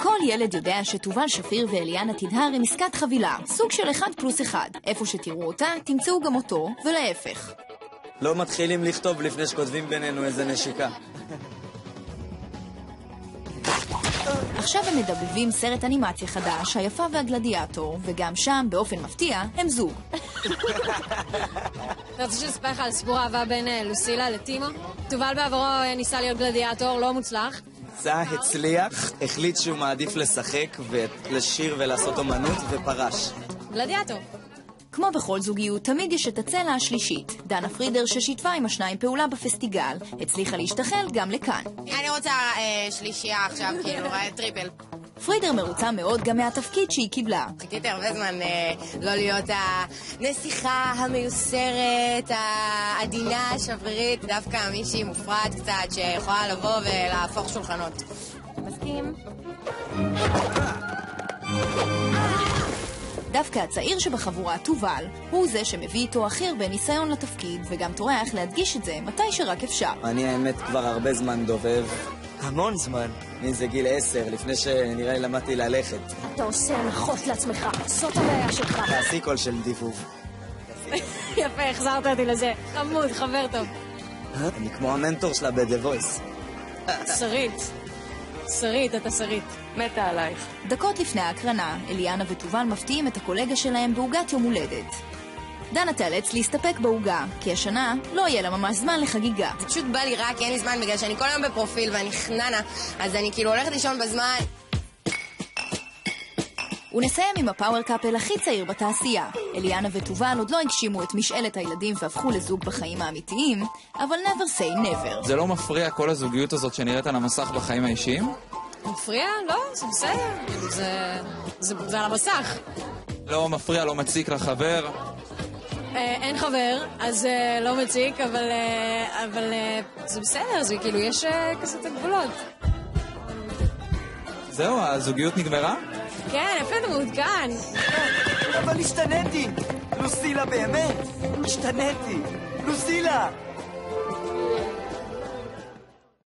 כל ילד יודע שתובל שפיר ואליאנה תדהר הם עסקת חבילה, סוג של 1+1. איפה שתראו אותה, תמצאו גם אותו, ולהפך. לא מתחילים לכתוב לפני שכותבים בינינו איזה נשיקה. עכשיו הם מדבבים סרט אנימציה חדש, היפה והגלדיאטור, וגם שם, באופן מפתיע, הם זוג. אתה רוצה שנספר לך על סיפור אהבה בין לוסילה לטימו? תובל בעברו ניסה להיות גלדיאטור, לא מוצלח. הצליח, החליט שהוא מעדיף לשחק ולשיר ולעשות אומנות ופרש. גלדיאטור. כמו בכל זוגיות, תמיד יש את הצלע השלישית. דנה פרידר, ששיתפה עם השניים פעולה בפסטיגל, הצליחה להשתחל גם לכאן. אני רוצה שלישייה עכשיו, כאילו, טריפל. פרידר מרוצה מאוד גם מהתפקיד שהיא קיבלה. חיכיתי הרבה זמן לא להיות הנסיכה המיוסרת, העדינה, השברירית, דווקא מישהי מופרעת קצת, שיכולה לבוא ולהפוך שולחנות. מסכים? דווקא הצעיר שבחבורה, תובל, הוא זה שמביא איתו הכי הרבה ניסיון לתפקיד, וגם טורח להדגיש את זה מתי שרק אפשר. אני האמת כבר הרבה זמן דובב. המון זמן. זה גיל 10, לפני שנראה לי למדתי ללכת. אתה עושה הנחות לעצמך, זאת הבעיה שלך. תעשי קול של דיבוב. יפה, החזרת אותי לזה. חמוד, חבר טוב. אני כמו המנטור שלה ב-The Voice. שרית. שרית, אתה שרית. מתה עלייך. דקות לפני ההקרנה, אליאנה וטובל מפתיעים את הקולגה שלהם בעוגת יום הולדת. דנה תאלץ להסתפק בעוגה, כי השנה לא יהיה לה ממש זמן לחגיגה. זה פשוט בא לי רק, כי אין לי זמן, בגלל שאני כל היום בפרופיל ואני חננה, אז אני כאילו הולכת לישון בזמן. ונסיים עם הפאוור קאפל הכי צעיר בתעשייה. אליאנה וטובל עוד לא הגשימו את משאלת הילדים והפכו לזוג בחיים האמיתיים, אבל never say never. זה לא מפריע כל הזוגיות הזאת שנראית על המסך בחיים האישיים? מפריע? לא, זה בסדר. זה על המסך. לא מפריע, לא מציק לחבר? אין חבר, אז לא מציק, אבל זה בסדר, זה כאילו יש כזה את הגבולות. זהו, הזוגיות נגמרה? כן, איפה אתה מעודכן? אבל השתניתי! לוסילה באמת! השתניתי! לוסילה!